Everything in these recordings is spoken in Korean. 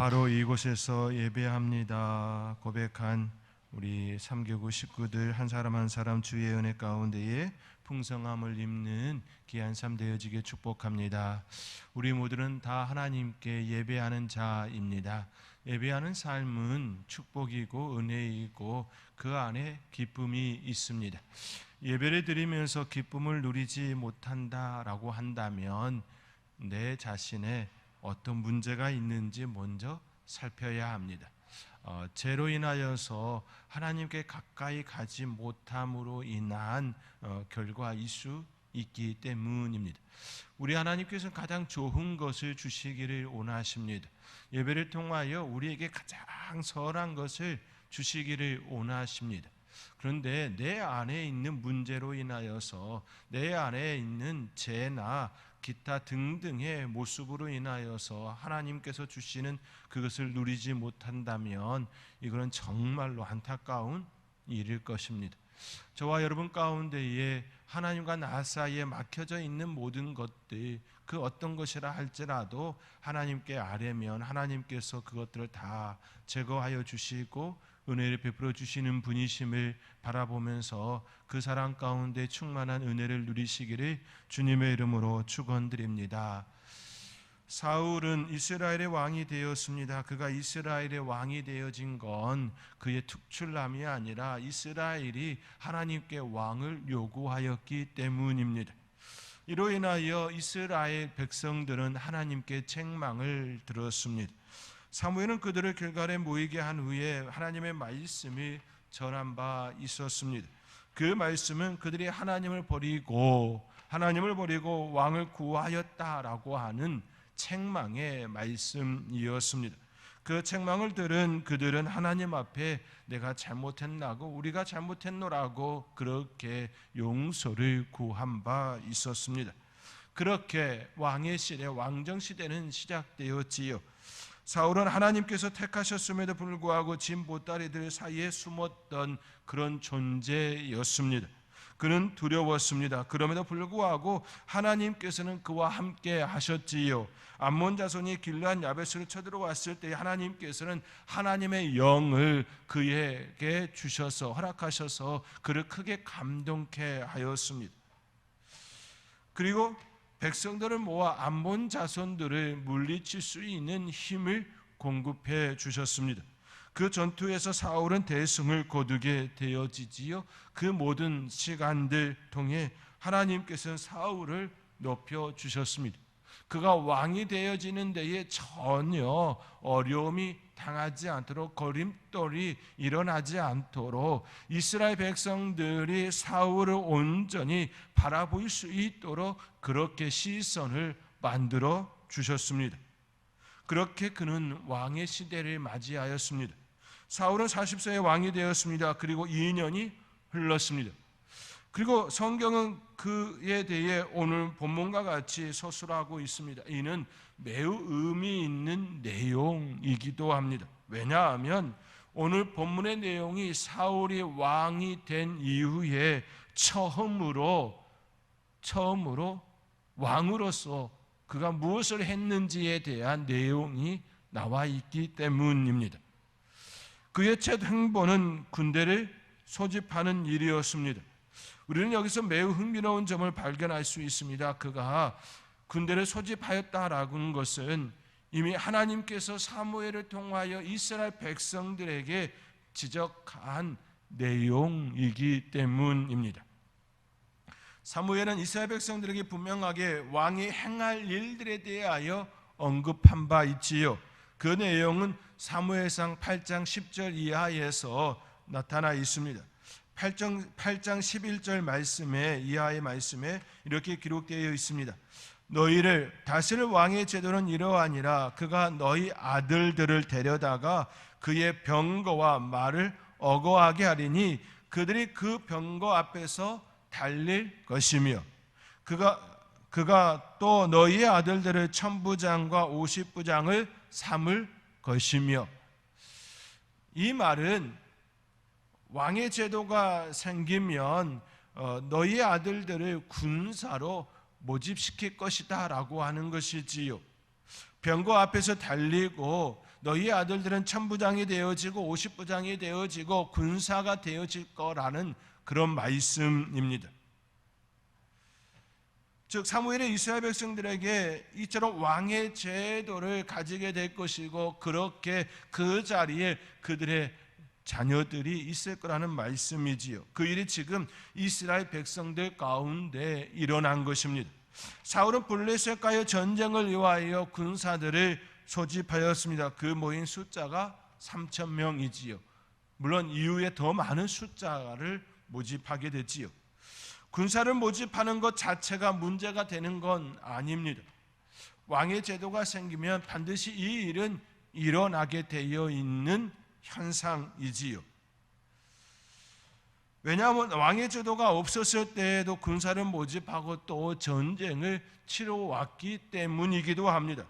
바로 이곳에서 예배합니다 고백한 우리 3교구 식구들 한 사람 한 사람 주의 은혜 가운데에 풍성함을 입는 귀한 삶 되어지게 축복합니다. 우리 모두는 다 하나님께 예배하는 자입니다. 예배하는 삶은 축복이고 은혜이고 그 안에 기쁨이 있습니다. 예배를 드리면서 기쁨을 누리지 못한다라고 한다면 내 자신의 어떤 문제가 있는지 먼저 살펴야 합니다. 죄로 인하여서 하나님께 가까이 가지 못함으로 인한 결과일 수 있기 때문입니다. 우리 하나님께서는 가장 좋은 것을 주시기를 원하십니다. 예배를 통하여 우리에게 가장 선한 것을 주시기를 원하십니다. 그런데 내 안에 있는 문제로 인하여서 내 안에 있는 죄나 기타 등등의 모습으로 인하여서 하나님께서 주시는 그것을 누리지 못한다면 이거는 정말로 안타까운 일일 것입니다. 저와 여러분 가운데에 하나님과 나 사이에 막혀져 있는 모든 것들, 그 어떤 것이라 할지라도 하나님께 아뢰면 하나님께서 그것들을 다 제거하여 주시고 은혜를 베풀어 주시는 분이심을 바라보면서 그 사랑 가운데 충만한 은혜를 누리시기를 주님의 이름으로 축원드립니다. 사울은 이스라엘의 왕이 되었습니다. 그가 이스라엘의 왕이 되어진 건 그의 특출남이 아니라 이스라엘이 하나님께 왕을 요구하였기 때문입니다. 이로 인하여 이스라엘 백성들은 하나님께 책망을 들었습니다. 사무엘은 그들을 길갈에 모이게 한 후에 하나님의 말씀이 전한 바 있었습니다. 그 말씀은 그들이 하나님을 버리고 왕을 구하였다라고 하는 책망의 말씀이었습니다. 그 책망을 들은 그들은 하나님 앞에 내가 잘못했나고 우리가 잘못했노라고 그렇게 용서를 구한 바 있었습니다. 그렇게 왕의 시대, 왕정 시대는 시작되었지요. 사울은 하나님께서 택하셨음에도 불구하고 진 보따리들 사이에 숨었던 그런 존재였습니다. 그는 두려웠습니다. 그럼에도 불구하고 하나님께서는 그와 함께 하셨지요. 암몬 자손이 길르앗 야베스를 쳐들어왔을 때 하나님께서는 하나님의 영을 그에게 주셔서 허락하셔서 그를 크게 감동케 하였습니다. 그리고 백성들을 모아 암몬 자손들을 물리칠 수 있는 힘을 공급해 주셨습니다. 그 전투에서 사울은 대승을 거두게 되어지지요. 그 모든 시간들 통해 하나님께서는 사울을 높여 주셨습니다. 그가 왕이 되어지는 데에 전혀 어려움이 당하지 않도록 거림돌이 일어나지 않도록 이스라엘 백성들이 사울을 온전히 바라볼 수 있도록 그렇게 시선을 만들어 주셨습니다. 그렇게 그는 왕의 시대를 맞이하였습니다. 사울은 40세에 왕이 되었습니다. 그리고 2년이 흘렀습니다. 그리고 성경은 그에 대해 오늘 본문과 같이 서술하고 있습니다. 이는 매우 의미 있는 내용이기도 합니다. 왜냐하면 오늘 본문의 내용이 사울이 왕이 된 이후에 처음으로 왕으로서 그가 무엇을 했는지에 대한 내용이 나와 있기 때문입니다. 그의 첫 행보는 군대를 소집하는 일이었습니다. 우리는 여기서 매우 흥미로운 점을 발견할 수 있습니다. 그가 군대를 소집하였다라고 하는 것은 이미 하나님께서 사무엘을 통하여 이스라엘 백성들에게 지적한 내용이기 때문입니다. 사무엘은 이스라엘 백성들에게 분명하게 왕이 행할 일들에 대하여 언급한 바 있지요. 그 내용은 사무엘상 8장 10절 이하에서 나타나 있습니다. 8장 11절 말씀에 이하의 말씀에 이렇게 기록되어 있습니다. 너희를 다스릴 왕의 제도는 이러하니라. 그가 너희 아들들을 데려다가 그의 병거와 말을 어거하게 하리니 그들이 그 병거 앞에서 달릴 것이며 그가 또 너희의 아들들을 천부장과 50부장을 삼을 것이며. 이 말은 왕의 제도가 생기면 너희 아들들을 군사로 모집시킬 것이다 라고 하는 것이지요. 병거 앞에서 달리고 너희의 아들들은 천부장이 되어지고 50부장이 되어지고 군사가 되어질 거라는 그런 말씀입니다. 즉 사무엘이 이스라엘 백성들에게 이처럼 왕의 제도를 가지게 될 것이고 그렇게 그 자리에 그들의 자녀들이 있을 거라는 말씀이지요. 그 일이 지금 이스라엘 백성들 가운데 일어난 것입니다. 사울은 블레셋과의 전쟁을 위하여 군사들을 소집하였습니다. 그 모인 숫자가 3,000명이지요. 물론 이후에 더 많은 숫자를 모집하게 됐지요. 군사를 모집하는 것 자체가 문제가 되는 건 아닙니다. 왕의 제도가 생기면 반드시 이 일은 일어나게 되어 있는 현상이지요. 왜냐하면 왕의 제도가 없었을 때에도 군사를 모집하고 또 전쟁을 치러왔기 때문이기도 합니다.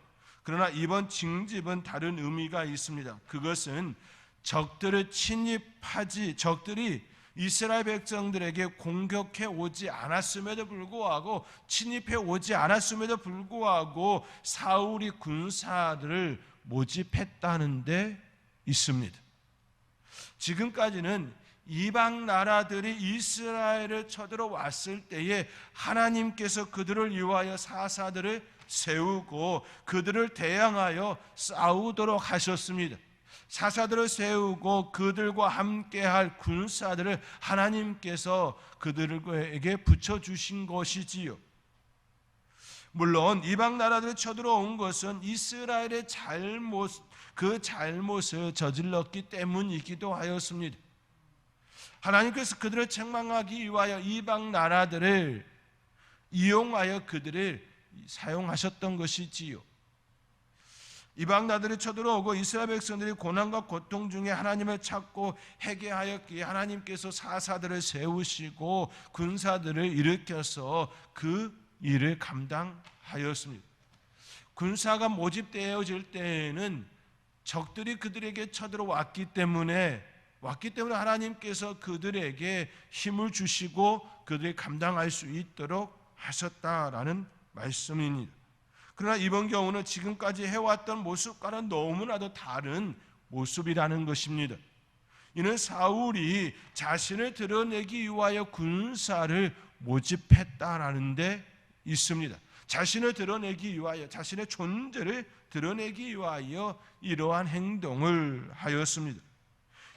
그러나 이번 징집은 다른 의미가 있습니다. 그것은 적들이 이스라엘 백성들에게 공격해 오지 않았음에도 불구하고 침입해 오지 않았음에도 불구하고 사울이 군사들을 모집했다는 데 있습니다. 지금까지는 이방 나라들이 이스라엘을 쳐들어왔을 때에 하나님께서 그들을 위하여 사사들을 세우고 그들을 대항하여 싸우도록 하셨습니다. 사사들을 세우고 그들과 함께할 군사들을 하나님께서 그들에게 붙여주신 것이지요. 물론 이방 나라들이 쳐들어온 것은 이스라엘의 그 잘못을 저질렀기 때문이기도 하였습니다. 하나님께서 그들을 책망하기 위하여 이방 나라들을 이용하여 그들을 사용하셨던 것이지요. 이방 나라들이 쳐들어오고 이스라엘 백성들이 고난과 고통 중에 하나님을 찾고 회개하였기에 하나님께서 사사들을 세우시고 군사들을 일으켜서 그 일을 감당하였습니다. 군사가 모집되어질 때에는 적들이 그들에게 쳐들어왔기 때문에 하나님께서 그들에게 힘을 주시고 그들이 감당할 수 있도록 하셨다라는 말씀입니다. 그러나 이번 경우는 지금까지 해왔던 모습과는 너무나도 다른 모습이라는 것입니다. 이는 사울이 자신을 드러내기 위하여 군사를 모집했다라는 데 있습니다. 자신을 드러내기 위하여, 자신의 존재를 드러내기 위하여 이러한 행동을 하였습니다.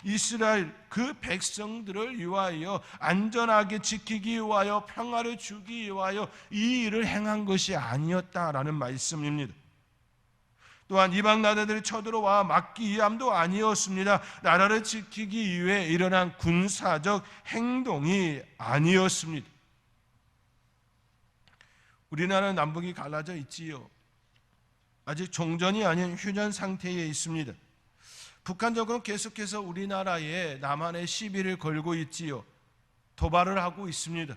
이스라엘 그 백성들을 위하여 안전하게 지키기 위하여 평화를 주기 위하여 이 일을 행한 것이 아니었다라는 말씀입니다. 또한 이방 나라들이 쳐들어와 막기 위함도 아니었습니다. 나라를 지키기 위해 일어난 군사적 행동이 아니었습니다. 우리나라는 남북이 갈라져 있지요. 아직 종전이 아닌 휴전 상태에 있습니다. 북한 정부는 계속해서 우리나라에 남한의 시비를 걸고 있지요. 도발을 하고 있습니다.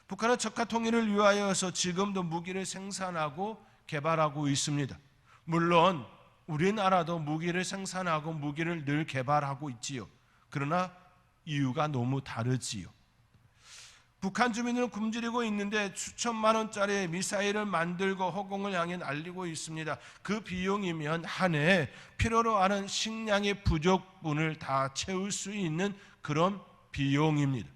북한은 적화 통일을 위하여서 지금도 무기를 생산하고 개발하고 있습니다. 물론 우리나라도 무기를 생산하고 무기를 늘 개발하고 있지요. 그러나 이유가 너무 다르지요. 북한 주민을 굶주리고 있는데 수천만 원짜리 미사일을 만들고 허공을 향해 날리고 있습니다. 그 비용이면 한 해 필요로 하는 식량의 부족분을 다 채울 수 있는 그런 비용입니다.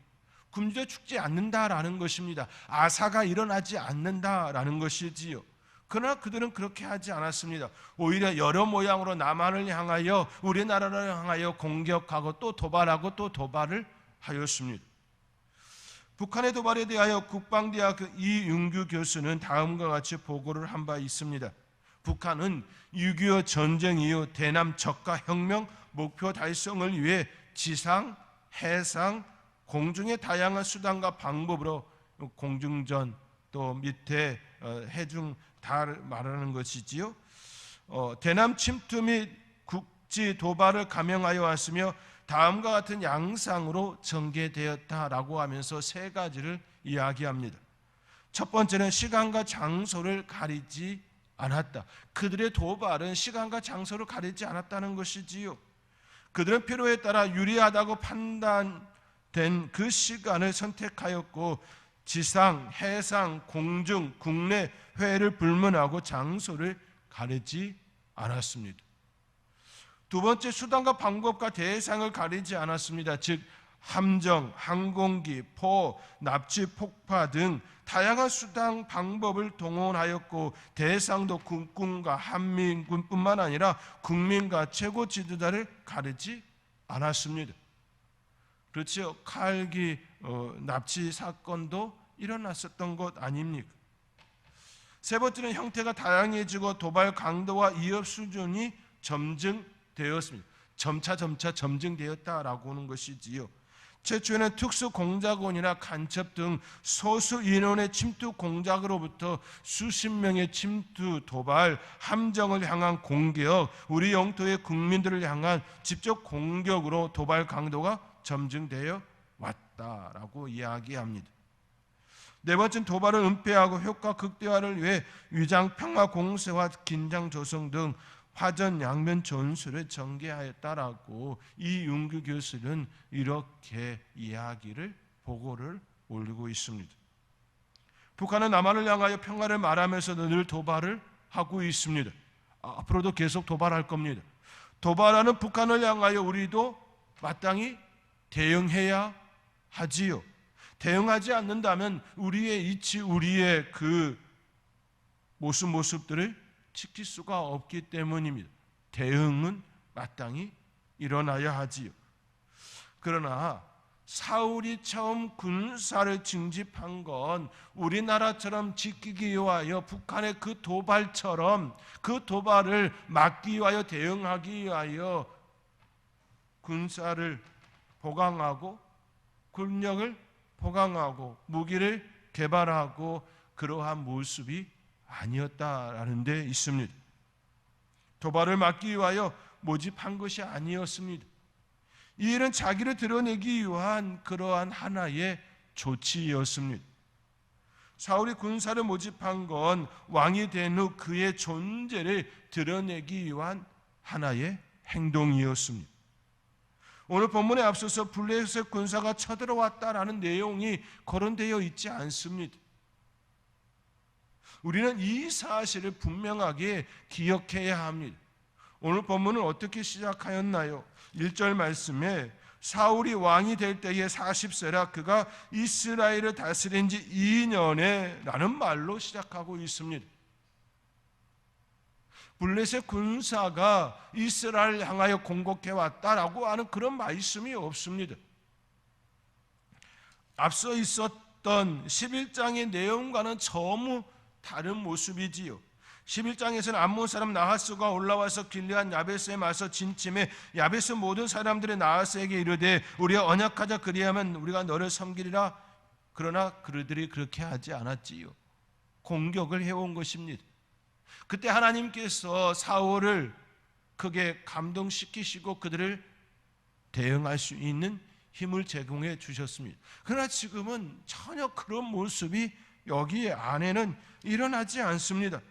굶주려 죽지 않는다라는 것입니다. 아사가 일어나지 않는다라는 것이지요. 그러나 그들은 그렇게 하지 않았습니다. 오히려 여러 모양으로 남한을 향하여, 우리나라를 향하여 공격하고 또 도발하고 또 도발을 하였습니다. 북한의 도발에 대하여 국방대학 이윤규 교수는 다음과 같이 보고를 한 바 있습니다. 북한은 6.25 전쟁 이후 대남 적가 혁명 목표 달성을 위해 지상, 해상, 공중의 다양한 수단과 방법으로 공중전 또 밑에 해중 다 말하는 것이지요. 대남 침투 및 국지 도발을 감행하여 왔으며 다음과 같은 양상으로 전개되었다라고 하면서 세 가지를 이야기합니다. 첫 번째는 시간과 장소를 가리지 않았다. 그들의 도발은 시간과 장소를 가리지 않았다는 것이지요. 그들은 필요에 따라 유리하다고 판단된 그 시간을 선택하였고 지상, 해상, 공중, 국내 회를 불문하고 장소를 가리지 않았습니다. 두 번째, 수단과 방법과 대상을 가리지 않았습니다. 즉 함정, 항공기, 포, 납치, 폭파 등 다양한 수단, 방법을 동원하였고 대상도 국군과 한민군뿐만 아니라 국민과 최고 지도자를 가리지 않았습니다. 그렇죠. 칼기 납치 사건도 일어났었던 것 아닙니까? 세 번째는 형태가 다양해지고 도발 강도와 위협 수준이 점증되었습니다. 점차 점증되었다라고 하는 것이지요. 최초에는 특수 공작원이나 간첩 등 소수 인원의 침투 공작으로부터 수십 명의 침투, 도발, 함정을 향한 공격, 우리 영토의 국민들을 향한 직접 공격으로 도발 강도가 점증되어 왔다라고 이야기합니다. 네 번째는 도발을 은폐하고 효과 극대화를 위해 위장 평화 공세와 긴장 조성 등 화전 양면 전술을 전개하였다라고 이윤규 교수는 이렇게 이야기를 보고를 올리고 있습니다. 북한은 남한을 향하여 평화를 말하면서 늘 도발을 하고 있습니다. 앞으로도 계속 도발할 겁니다. 도발하는 북한을 향하여 우리도 마땅히 대응해야 하지요. 대응하지 않는다면 우리의 이치, 우리의 그 모습들을 지킬 수가 없기 때문입니다. 대응은 마땅히 일어나야 하지요. 그러나 사울이 처음 군사를 징집한 건 우리나라처럼 지키기 위하여 북한의 그 도발처럼 그 도발을 막기 위하여 대응하기 위하여 군사를 보강하고 군력을 보강하고 무기를 개발하고 그러한 모습이 아니었다라는 데 있습니다. 도발을 막기 위하여 모집한 것이 아니었습니다. 이 일은 자기를 드러내기 위한 그러한 하나의 조치였습니다. 사울이 군사를 모집한 건 왕이 된 후 그의 존재를 드러내기 위한 하나의 행동이었습니다. 오늘 본문에 앞서서 블레셋 군사가 쳐들어왔다라는 내용이 거론되어 있지 않습니다. 우리는 이 사실을 분명하게 기억해야 합니다. 오늘 본문은 어떻게 시작하였나요? 1절 말씀에 사울이 왕이 될 때에 40세라 그가 이스라엘을 다스린 지 2년에 라는 말로 시작하고 있습니다. 블레셋 군사가 이스라엘을 향하여 공격해 왔다라고 하는 그런 말씀이 없습니다. 앞서 있었던 11장의 내용과는 전무 다른 모습이지요. 11장에서는 암몬 사람 나하스가 올라와서 길르앗 야베스에 맞서 진침해 야베스 모든 사람들이 나하스에게 이르되 우리가 언약하자 그리하면 우리가 너를 섬기리라. 그러나 그들이 그렇게 하지 않았지요. 공격을 해온 것입니다. 그때 하나님께서 사울을 크게 감동시키시고 그들을 대응할 수 있는 힘을 제공해 주셨습니다. 그러나 지금은 전혀 그런 모습이 여기 안에는 일어나지 않습니다.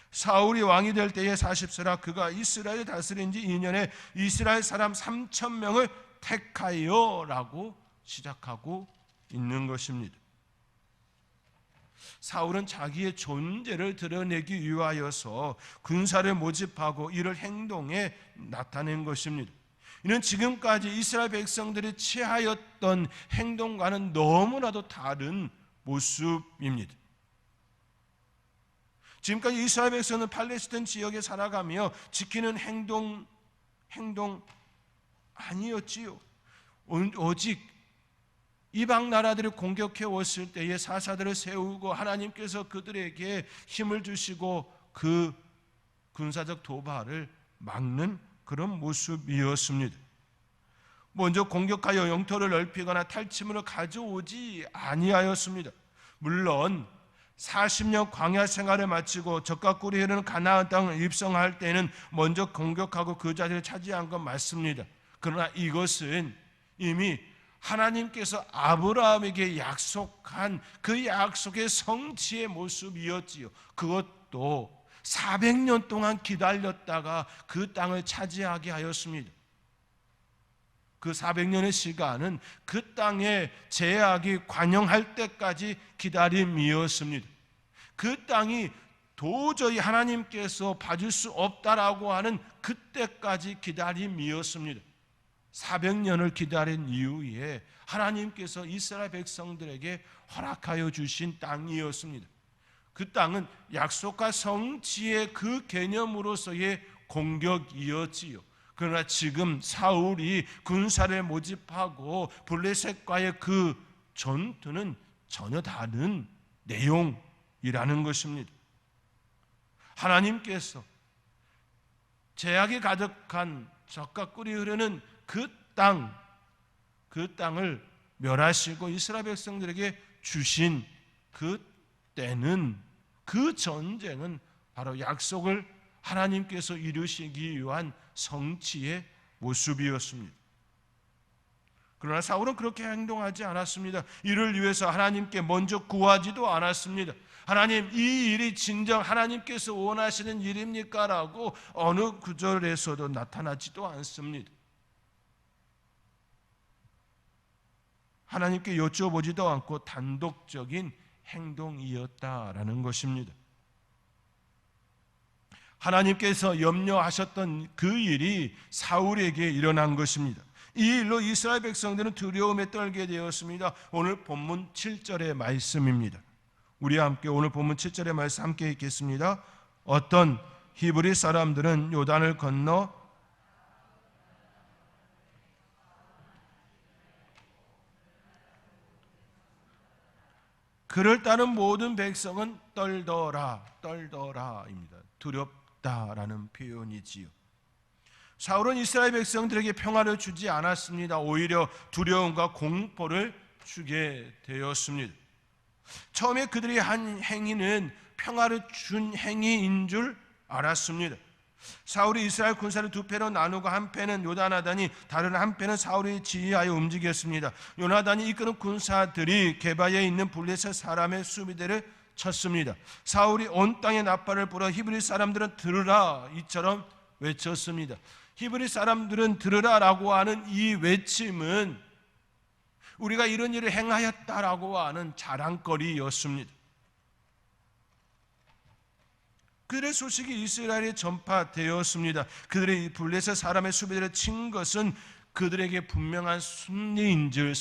사울이 왕이 될 때에 40세라 그가 이스라엘 다스린 지 2년에 이스라엘 사람 3,000명을 택하여 라고 시작하고 있는 것입니다. 사울은 자기의 존재를 드러내기 위하여서 군사를 모집하고 이를 행동에 나타낸 것입니다. 이는 지금까지 이스라엘 백성들이 취하였던 행동과는 너무나도 다른 모습입니다. 지금까지 이스라엘 백성은 팔레스타인 지역에 살아가며 지키는 행동 아니었지요. 오직 이방 나라들을 공격해 왔을 때에 사사들을 세우고 하나님께서 그들에게 힘을 주시고 그 군사적 도발을 막는 그런 모습이었습니다. 먼저 공격하여 영토를 넓히거나 탈취물을 가져오지 아니하였습니다. 물론 40년 광야 생활을 마치고 젖과 꿀이 흐르는 가나안 땅을 입성할 때는 먼저 공격하고 그 자리를 차지한 건 맞습니다. 그러나 이것은 이미 하나님께서 아브라함에게 약속한 그 약속의 성취의 모습이었지요. 그것도 400년 동안 기다렸다가 그 땅을 차지하게 하였습니다. 그 400년의 시간은 그 땅에 제약이 관영할 때까지 기다림이었습니다. 그 땅이 도저히 하나님께서 봐줄 수 없다라고 하는 그때까지 기다림이었습니다. 400년을 기다린 이후에 하나님께서 이스라엘 백성들에게 허락하여 주신 땅이었습니다. 그 땅은 약속과 성취의 그 개념으로서의 공격이었지요. 그러나 지금 사울이 군사를 모집하고 블레셋과의 그 전투는 전혀 다른 내용이라는 것입니다. 하나님께서 죄악이 가득한 젖과 꿀이 흐르는 그 땅을 멸하시고 이스라엘 백성들에게 주신 그 때는, 그 전쟁은 바로 약속을 하나님께서 이루시기 위한 성취의 모습이었습니다. 그러나 사울은 그렇게 행동하지 않았습니다. 이를 위해서 하나님께 먼저 구하지도 않았습니다. 하나님, 이 일이 진정 하나님께서 원하시는 일입니까? 라고 어느 구절에서도 나타나지도 않습니다. 하나님께 여쭤보지도 않고 단독적인 행동이었다라는 것입니다. 하나님께서 염려하셨던 그 일이 사울에게 일어난 것입니다. 이 일로 이스라엘 백성들은 두려움에 떨게 되었습니다. 오늘 본문 7절의 말씀입니다. 우리와 함께 오늘 본문 7절의 말씀 함께 읽겠습니다. 어떤 히브리 사람들은 요단을 건너 그를 따른 모든 백성은 떨더라입니다. 두렵다라는 표현이지요. 사울은 이스라엘 백성들에게 평화를 주지 않았습니다. 오히려 두려움과 공포를 주게 되었습니다. 처음에 그들이 한 행위는 평화를 준 행위인 줄 알았습니다. 사울이 이스라엘 군사를 두 패로 나누고 한 패는 요나단이, 다른 한 패는 사울이 지휘하여 움직였습니다. 요나단이 이끄는 군사들이 게바에 있는 블레셋 사람의 수비대를 쳤습니다. 사울이 온 땅에 나팔을 불어 히브리 사람들은 들으라 이처럼 외쳤습니다. 히브리 사람들은 들으라라고 하는 이 외침은 우리가 이런 일을 행하였다라고 하는 자랑거리였습니다. 그들의 소식이 이스라엘에 전파되었습니다. 그들의 블레셋 사람의 수비대를 친 것은 그들에게 분명한 승리인 줄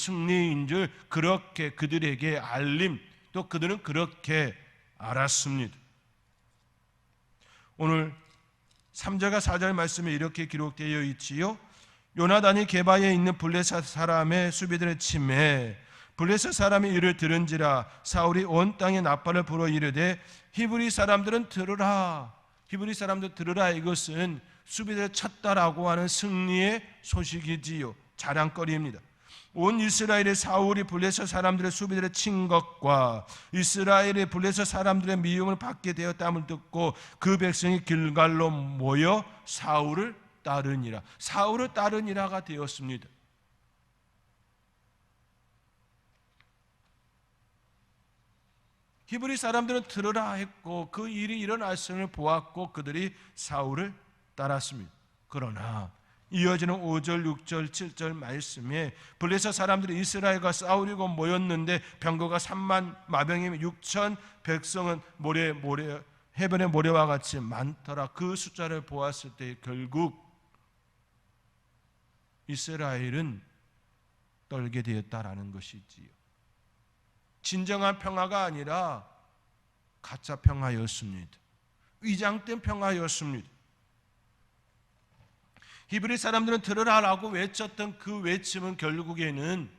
그렇게 그들에게 알림, 또 그들은 그렇게 알았습니다. 오늘 3절과 4절 말씀에 이렇게 기록되어 있지요. 요나단이 게바에 있는 블레셋 사람의 수비들을 치매 블레셋 사람이 이를 들은지라 사울이 온 땅에 나팔을 불어 이르되 히브리 사람들은 들으라. 히브리 사람들 들으라. 이것은 수비대를 쳤다라고 하는 승리의 소식이지요. 자랑거리입니다. 온 이스라엘의 사울이 블레셋 사람들의 수비대를 친 것과 이스라엘의 블레셋 사람들의 미움을 받게 되었다함을 듣고 그 백성이 길갈로 모여 사울을 따르니라. 사울을 따르니라가 되었습니다. 히브리 사람들은 들으라 했고 그 일이 일어났음을 보았고 그들이 사울을 따랐습니다. 그러나 이어지는 5절, 6절, 7절 말씀에 블레셋 사람들이 이스라엘과 싸우려고 모였는데 병거가 3만 마병이면 6천 백성은 해변의 모래와 같이 많더라. 그 숫자를 보았을 때 결국 이스라엘은 떨게 되었다라는 것이지요. 진정한 평화가 아니라 가짜 평화였습니다. 위장된 평화였습니다. 히브리 사람들은 들으라라고 외쳤던 그 외침은 결국에는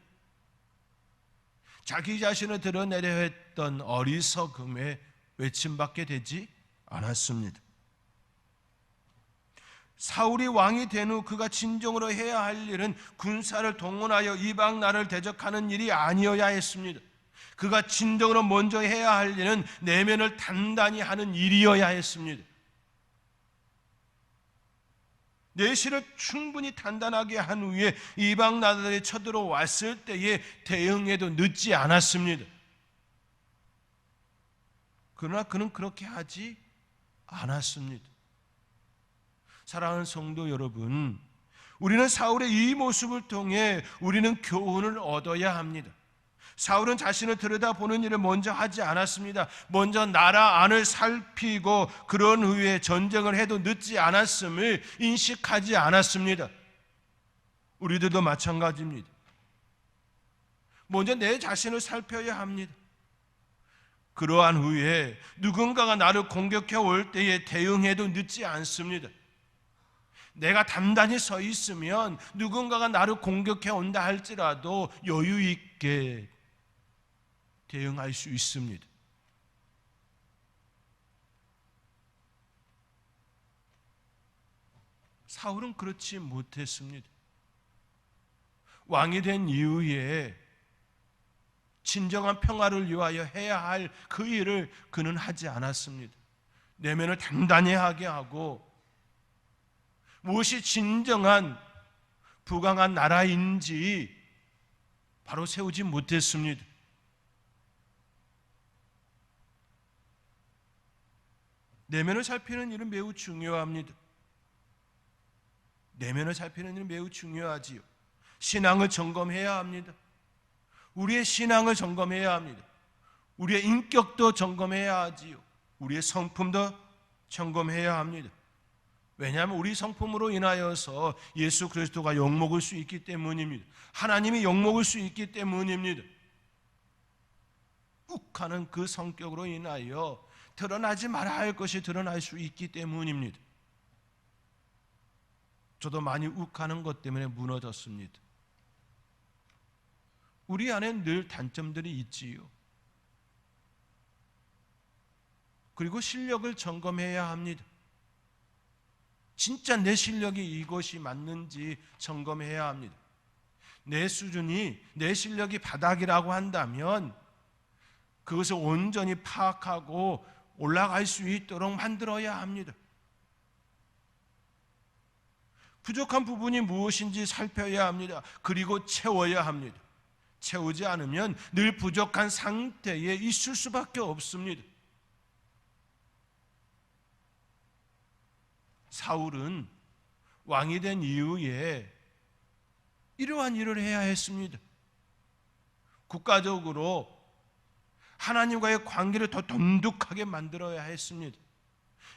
자기 자신을 드러내려 했던 어리석음의 외침밖에 되지 않았습니다. 사울이 왕이 된 후 그가 진정으로 해야 할 일은 군사를 동원하여 이방 나라를 대적하는 일이 아니어야 했습니다. 그가 진정으로 먼저 해야 할 일은 내면을 단단히 하는 일이어야 했습니다. 내실을 충분히 단단하게 한 후에 이방 나라들이 쳐들어왔을 때에 대응에도 늦지 않았습니다. 그러나 그는 그렇게 하지 않았습니다. 사랑하는 성도 여러분, 우리는 사울의 이 모습을 통해 우리는 교훈을 얻어야 합니다. 사울은 자신을 들여다보는 일을 먼저 하지 않았습니다. 먼저 나라 안을 살피고 그런 후에 전쟁을 해도 늦지 않았음을 인식하지 않았습니다. 우리들도 마찬가지입니다. 먼저 내 자신을 살펴야 합니다. 그러한 후에 누군가가 나를 공격해 올 때에 대응해도 늦지 않습니다. 내가 단단히 서 있으면 누군가가 나를 공격해 온다 할지라도 여유 있게 대응할 수 있습니다. 사울은 그렇지 못했습니다. 왕이 된 이후에 진정한 평화를 위하여 해야 할 그 일을 그는 하지 않았습니다. 내면을 단단히 하게 하고 무엇이 진정한 부강한 나라인지 바로 세우지 못했습니다. 내면을 살피는 일은 매우 중요합니다. 내면을 살피는 일은 매우 중요하지요. 신앙을 점검해야 합니다. 우리의 신앙을 점검해야 합니다. 우리의 인격도 점검해야 하지요. 우리의 성품도 점검해야 합니다. 왜냐하면 우리 성품으로 인하여서 예수 그리스도가 욕먹을 수 있기 때문입니다. 하나님이 욕먹을 수 있기 때문입니다. 욱하는 그 성격으로 인하여 드러나지 말아야 할 것이 드러날 수 있기 때문입니다. 저도 많이 욱하는 것 때문에 무너졌습니다. 우리 안에 늘 단점들이 있지요. 그리고 실력을 점검해야 합니다. 진짜 내 실력이 이것이 맞는지 점검해야 합니다. 내 수준이, 내 실력이 바닥이라고 한다면 그것을 온전히 파악하고 올라갈 수 있도록 만들어야 합니다. 부족한 부분이 무엇인지 살펴야 합니다. 그리고 채워야 합니다. 채우지 않으면 늘 부족한 상태에 있을 수밖에 없습니다. 사울은 왕이 된 이후에 이러한 일을 해야 했습니다. 국가적으로 하나님과의 관계를 더 돈독하게 만들어야 했습니다.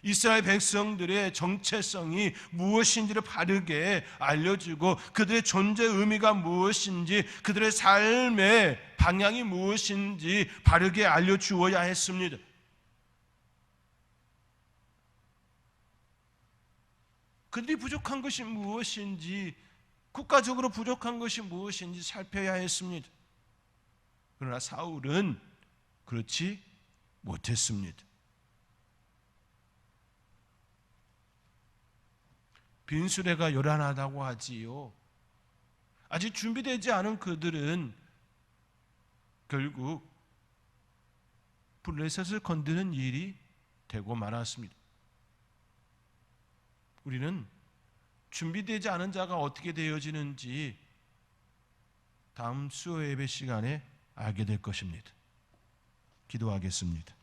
이스라엘 백성들의 정체성이 무엇인지를 바르게 알려주고 그들의 존재 의미가 무엇인지 그들의 삶의 방향이 무엇인지 바르게 알려주어야 했습니다. 그들이 부족한 것이 무엇인지 국가적으로 부족한 것이 무엇인지 살펴야 했습니다. 그러나 사울은 그렇지 못했습니다. 빈수레가 요란하다고 하지요. 아직 준비되지 않은 그들은 결국 블레셋을 건드는 일이 되고 말았습니다. 우리는 준비되지 않은 자가 어떻게 되어지는지 다음 수요 예배 시간에 알게 될 것입니다. 기도하겠습니다.